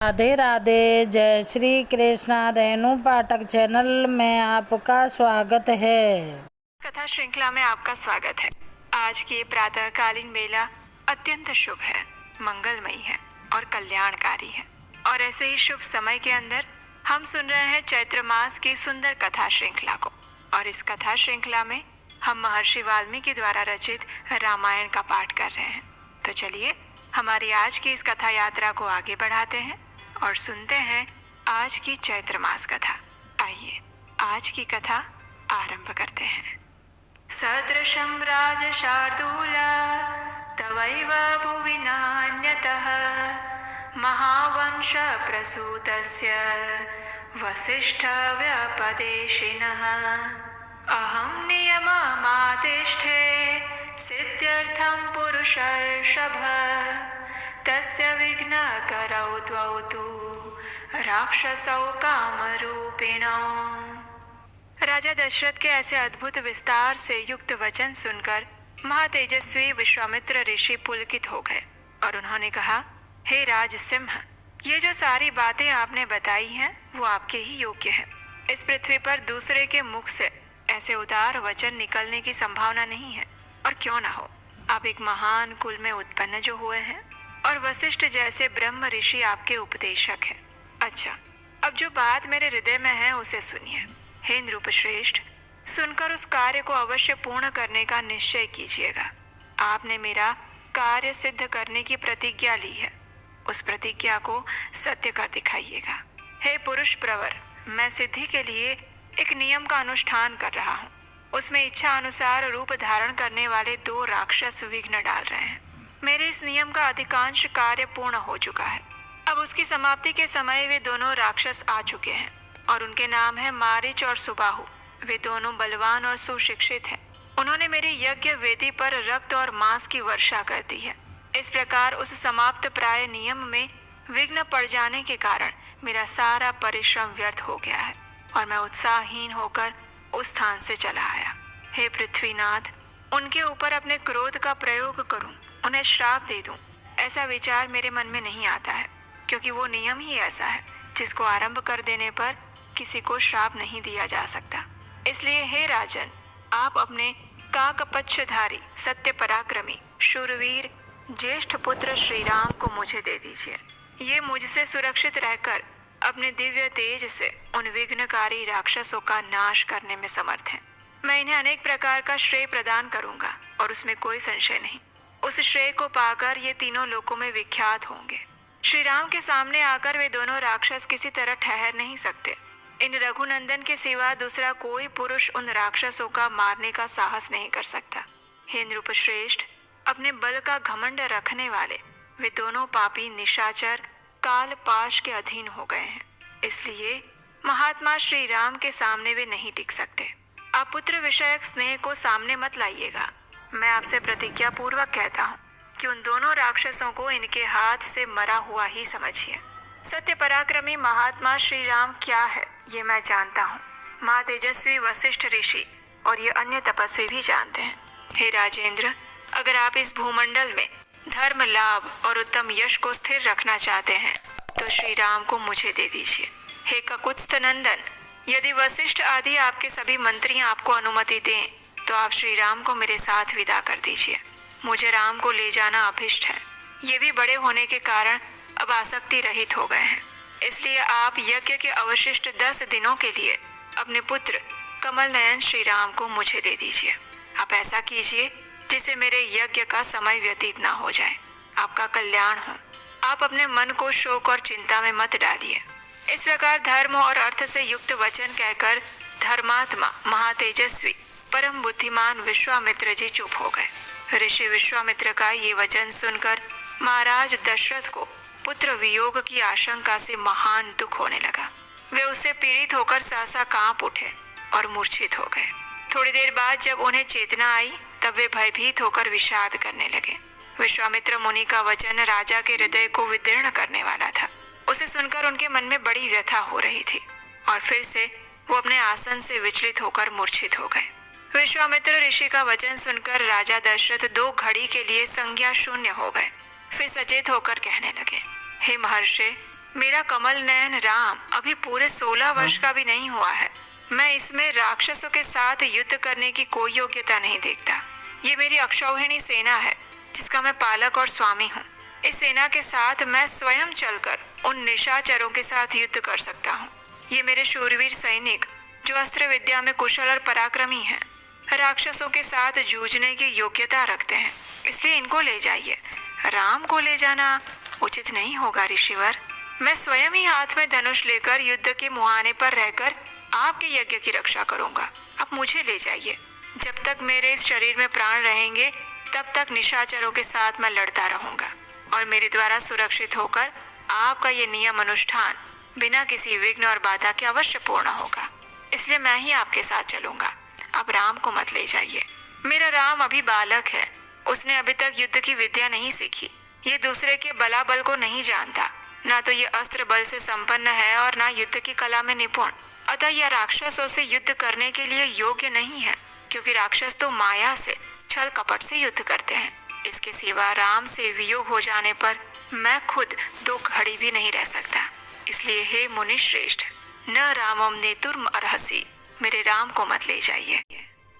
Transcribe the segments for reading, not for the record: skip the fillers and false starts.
राधे राधे। जय श्री कृष्णा। रेणु पाठक चैनल में आपका स्वागत है। कथा श्रृंखला में आपका स्वागत है। आज की प्रातःकालीन बेला अत्यंत शुभ है, मंगलमयी है और कल्याणकारी है। और ऐसे ही शुभ समय के अंदर हम सुन रहे हैं चैत्र मास की सुंदर कथा श्रृंखला को। और इस कथा श्रृंखला में हम महर्षि वाल्मीकि द्वारा रचित रामायण का पाठ कर रहे हैं। तो चलिए हमारी आज की इस कथा यात्रा को आगे बढ़ाते हैं और सुनते हैं आज की चैत्र मास कथा। आइए आज की कथा आरंभ करते हैं। सदृशं राजशार्दूल तवैव भुवि नान्यतः महावंश प्रसूतस्य वसिष्ठ व्यपदेशिनः अहं नियममातिष्ठे सिद्ध्यर्थं पुरुषर्षभ तस्य विघ्नकरौ द्वौ तु राक्षसौ कामरूपिणौ। राजा दशरथ के ऐसे अद्भुत विस्तार से युक्त वचन सुनकर महातेजस्वी विश्वामित्र ऋषि पुलकित हो गए और उन्होंने कहा, हे राज सिंह, ये जो सारी बातें आपने बताई हैं वो आपके ही योग्य है। इस पृथ्वी पर दूसरे के मुख से ऐसे उदार वचन निकलने की संभावना नहीं है। और क्यों ना हो, आप एक महान कुल में उत्पन्न जो हुए हैं और वशिष्ठ जैसे ब्रह्म ऋषि आपके उपदेशक हैं। अच्छा, अब जो बात मेरे हृदय में है उसे सुनिए। हे नृपश्रेष्ठ, सुनकर उस कार्य को अवश्य पूर्ण करने का निश्चय कीजिएगा। आपने मेरा कार्य सिद्ध करने की प्रतिज्ञा ली है, उस प्रतिज्ञा को सत्य कर दिखाइएगा। हे पुरुष प्रवर, मैं सिद्धि के लिए एक नियम का अनुष्ठान कर रहा हूँ। उसमें इच्छा अनुसार रूप धारण करने वाले 2 राक्षस विघ्न डाल रहे हैं। मेरे इस नियम का अधिकांश कार्य पूर्ण हो चुका है। अब उसकी समाप्ति के समय वे दोनों राक्षस आ चुके हैं और उनके नाम है मारीच और सुबाहु। वे दोनों बलवान और सुशिक्षित हैं। उन्होंने मेरे यज्ञ वेदी पर रक्त और मांस की वर्षा कर दी है। इस प्रकार उस समाप्त प्राय नियम में विघ्न पड़ जाने के कारण मेरा सारा परिश्रम व्यर्थ हो गया है और मैं उत्साहहीन होकर उस स्थान से चला आया। हे पृथ्वीनाथ, उनके ऊपर अपने क्रोध का प्रयोग करूं, उन्हें श्राप दे दूं, ऐसा विचार मेरे मन में नहीं आता है, क्योंकि वो नियम ही ऐसा है जिसको आरंभ कर देने पर किसी को श्राप नहीं दिया जा सकता। इसलिए हे राजन, आप अपने काकपक्षधारी सत्य पराक्रमी शूरवीर ज्येष्ठ पुत्र श्री राम को मुझे दे दीजिए। ये मुझसे सुरक्षित रहकर अपने दिव्य तेज से उन विघ्नकारी राक्षसों का नाश करने में समर्थ हैं। मैं इन्हें अनेक प्रकार का श्रेय प्रदान करूंगा और उसमें कोई संशय नहीं। उस श्रेय को पाकर ये तीनों लोकों में विख्यात होंगे। श्री राम के सामने आकर वे दोनों राक्षस किसी तरह ठहर नहीं सकते। इन रघुनंदन के सिवा दूसरा कोई पुरुष उन राक्षसों का मारने का साहस नहीं कर सकता। हे नृपश्रेष्ठ, अपने बल का घमंड रखने वाले वे दोनों पापी निशाचर काल पाश के अधीन हो गए हैं। इसलिए महात्मा श्री राम के सामने वे नहीं टिक सकते। आप पुत्र विषयक स्नेह को सामने मत लाइएगा। मैं आपसे प्रतिज्ञा पूर्वक कहता हूँ कि उन दोनों राक्षसों को इनके हाथ से मरा हुआ ही समझिए। सत्य पराक्रमी महात्मा श्री राम क्या है ये मैं जानता हूँ। माँ तेजस्वी वशिष्ठ ऋषि और ये अन्य तपस्वी भी जानते हैं। हे राजेंद्र, अगर आप इस भूमंडल में धर्म लाभ और उत्तम यश को स्थिर रखना चाहते हैं तो श्री राम को मुझे दे दीजिए। हे ककुत्स्थ नंदन, यदि वशिष्ठ आदि आपके सभी मंत्री आपको अनुमति दें तो आप श्री राम को मेरे साथ विदा कर दीजिए। मुझे राम को ले जाना अभिष्ट है। ये भी बड़े होने के कारण अब आसक्ति रहित हो गए हैं। इसलिए आप यज्ञ के अवशिष्ट 10 दिनों के लिए अपने पुत्र कमल नयन श्री राम को मुझे दे दीजिए। आप ऐसा कीजिए जिससे मेरे यज्ञ का समय व्यतीत ना हो जाए। आपका कल्याण हो। आप अपने मन को शोक और चिंता में मत डालिए। इस प्रकार धर्म और अर्थ से युक्त वचन कहकर धर्मात्मा महातेजस्वी परम बुद्धिमान विश्वामित्र जी चुप हो गए। ऋषि विश्वामित्र का ये वचन सुनकर महाराज दशरथ को पुत्र वियोग की आशंका से महान दुख होने लगा। वे उससे पीड़ित होकर सहसा कांप उठे और मूर्छित हो गए। थोड़ी देर बाद जब उन्हें चेतना आई तब वे भयभीत होकर विषाद करने लगे। विश्वामित्र मुनि का वचन राजा के हृदय को विदीर्ण करने वाला था। उसे सुनकर उनके मन में बड़ी व्यथा हो रही थी और फिर से वो अपने आसन से विचलित होकर मूर्छित हो गए। विश्वामित्र ऋषि का वचन सुनकर राजा दशरथ 2 घड़ी के लिए संज्ञा शून्य हो गए। फिर सचेत होकर कहने लगे, हे महर्षि, मेरा कमल नयन राम अभी पूरे 16 वर्ष का भी नहीं हुआ है। मैं इसमें राक्षसों के साथ युद्ध करने की कोई योग्यता नहीं देखता। ये मेरी अक्षौहिणी सेना है जिसका मैं पालक और स्वामी हूँ। इस सेना के साथ मैं स्वयं चलकर उन निशाचरों के साथ युद्ध कर सकता हूँ। ये मेरे शूरवीर सैनिक जो अस्त्र विद्या में कुशल और पराक्रमी हैं, राक्षसों के साथ जूझने की योग्यता रखते हैं, इसलिए इनको ले जाइए। राम को ले जाना उचित नहीं होगा ऋषिवर। मैं स्वयं ही हाथ में धनुष लेकर युद्ध के मुहाने पर रहकर आपके यज्ञ की रक्षा करूंगा। आप मुझे ले जाइए। जब तक मेरे इस शरीर में प्राण रहेंगे तब तक निशाचरों के साथ मैं लड़ता रहूंगा और मेरे द्वारा सुरक्षित होकर आपका ये नियम अनुष्ठान बिना किसी विघ्न और बाधा के अवश्य पूर्ण होगा। इसलिए मैं ही आपके साथ चलूंगा। आप राम को मत ले जाइए। मेरा राम अभी बालक है। उसने अभी तक युद्ध की विद्या नहीं सीखी। ये दूसरे के बलाबल को नहीं जानता। ना तो ये अस्त्र बल से संपन्न है और ना युद्ध की कला में निपुण। अतः यह राक्षसों से युद्ध करने के लिए योग्य नहीं है, क्योंकि राक्षस तो माया से, छल कपट से युद्ध करते हैं। इसके सिवा राम से वियोग हो जाने पर मैं खुद 2 घड़ी भी नहीं रह सकता। इसलिए हे मुनि श्रेष्ठ, न रामम नेतुर्म अर्हसि, मेरे राम को मत ले जाइए।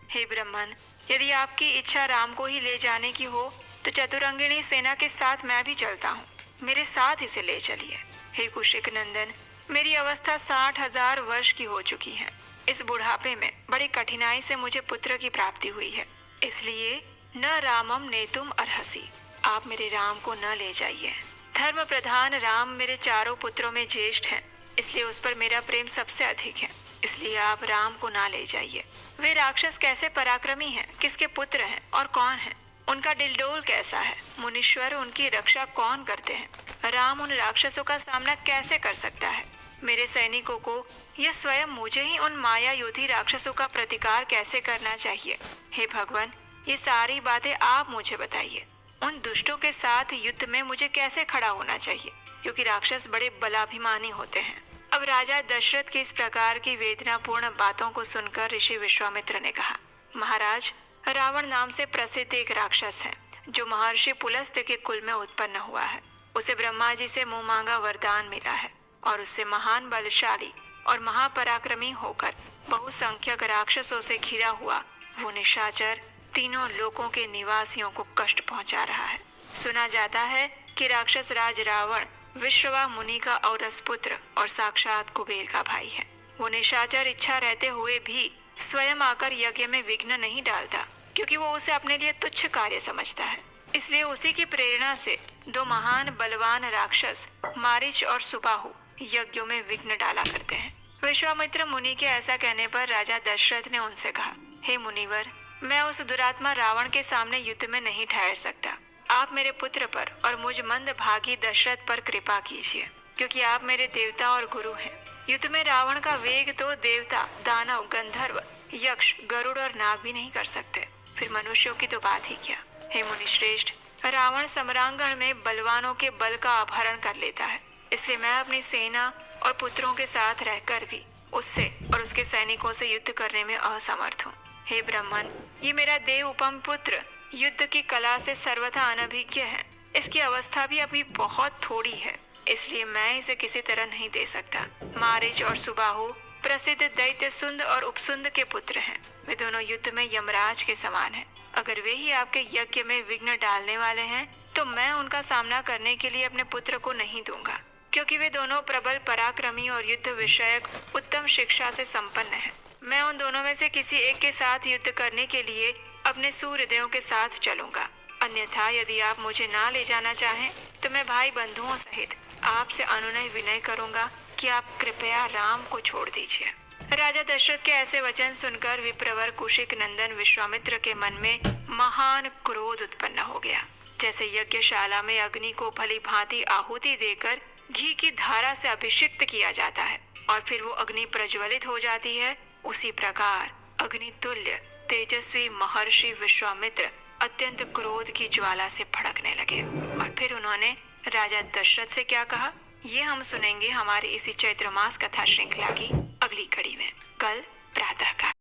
हे ब्रह्मन, यदि आपकी इच्छा राम को ही ले जाने की हो तो चतुरंगिणी सेना के साथ मैं भी चलता हूँ। मेरे साथ इसे ले चलिए। हे कुशिक नंदन, मेरी अवस्था 60,000 वर्ष की हो चुकी है। इस बुढ़ापे में बड़ी कठिनाई से मुझे पुत्र की प्राप्ति हुई है। इसलिए न रामम नेतुम अर्हसि, आप मेरे राम को न ले जाइए। धर्म प्रधान राम मेरे 4 पुत्रों में ज्येष्ठ हैं, इसलिए उस पर मेरा प्रेम सबसे अधिक है। इसलिए आप राम को ना ले जाइए। वे राक्षस कैसे पराक्रमी हैं, किसके पुत्र हैं और कौन हैं, उनका डिलडोल कैसा है, मुनीश्वर उनकी रक्षा कौन करते हैं, राम उन राक्षसों का सामना कैसे कर सकता है, मेरे सैनिकों को या स्वयं मुझे ही उन माया योधी राक्षसों का प्रतिकार कैसे करना चाहिए। हे भगवान, ये सारी बातें आप मुझे बताइए। उन दुष्टों के साथ युद्ध में मुझे कैसे खड़ा होना चाहिए, क्योंकि राक्षस बड़े बलाभिमानी होते हैं। अब राजा दशरथ की इस प्रकार की वेदनापूर्ण बातों को सुनकर ऋषि विश्वामित्र ने कहा, महाराज, रावण नाम से प्रसिद्ध एक राक्षस है जो महर्षि पुलस्त्य के कुल में उत्पन्न हुआ है। उसे ब्रह्मा जी से मुंह मांगा वरदान मिला है और उससे महान बलशाली और महापराक्रमी होकर बहुसंख्यक राक्षसों से घिरा हुआ वो निशाचर तीनों लोकों के निवासियों को कष्ट पहुंचा रहा है। सुना जाता है कि राक्षस राज रावण विश्रवा मुनि का औरस पुत्र और साक्षात कुबेर का भाई है। वो निशाचर इच्छा रहते हुए भी स्वयं आकर यज्ञ में विघ्न नहीं डालता, क्योंकि वो उसे अपने लिए तुच्छ कार्य समझता है। इसलिए उसी की प्रेरणा से 2 महान बलवान राक्षस मारीच और सुबाहु यज्ञों में विघ्न डाला करते हैं। विश्वामित्र मुनि के ऐसा कहने पर राजा दशरथ ने उनसे कहा, हे मुनिवर, मैं उस दुरात्मा रावण के सामने युद्ध में नहीं ठहर सकता। आप मेरे पुत्र पर और मुझ मंद भागी दशरथ पर कृपा कीजिए, क्योंकि आप मेरे देवता और गुरु हैं। युद्ध में रावण का वेग तो देवता, दानव, गंधर्व, यक्ष, गरुड़ और नाग भी नहीं कर सकते, फिर मनुष्यों की तो बात ही क्या। हे मुनि श्रेष्ठ, रावण सम्रांगण में बलवानों के बल का अपहरण कर लेता है। इसलिए मैं अपनी सेना और पुत्रों के साथ रहकर भी उससे और उसके सैनिकों से युद्ध करने में असमर्थ हूँ। हे ब्राह्मण, ये मेरा देव उपम पुत्र युद्ध की कला से सर्वथा अनभिज्ञ है। इसकी अवस्था भी अभी बहुत थोड़ी है, इसलिए मैं इसे किसी तरह नहीं दे सकता। मारीच और सुबाहु प्रसिद्ध दैत्य सुंद और उपसुंद के पुत्र हैं। वे दोनों युद्ध में यमराज के समान हैं। अगर वे ही आपके यज्ञ में विघ्न डालने वाले हैं तो मैं उनका सामना करने के लिए अपने पुत्र को नहीं दूंगा, क्योंकि वे दोनों प्रबल पराक्रमी और युद्ध विषयक उत्तम शिक्षा से संपन्न हैं। मैं उन दोनों में से किसी एक के साथ युद्ध करने के लिए अपने सूर्यदेव के साथ चलूंगा। अन्यथा यदि आप मुझे ना ले जाना चाहें तो मैं भाई बंधुओं सहित आपसे अनुनय विनय करूंगा कि आप कृपया राम को छोड़ दीजिए। राजा दशरथ के ऐसे वचन सुनकर विप्रवर कुशिक नंदन विश्वामित्र के मन में महान क्रोध उत्पन्न हो गया। जैसे यज्ञशाला में अग्नि को भली भांति आहुति देकर घी की धारा से अभिषिक्त किया जाता है और फिर वो अग्नि प्रज्वलित हो जाती है, उसी प्रकार अग्नि तुल्य तेजस्वी महर्षि विश्वामित्र अत्यंत क्रोध की ज्वाला से भड़कने लगे। और फिर उन्होंने राजा दशरथ से क्या कहा, ये हम सुनेंगे हमारी इसी चैत्र मास कथा श्रृंखला की अगली कड़ी में, कल प्रातः काल।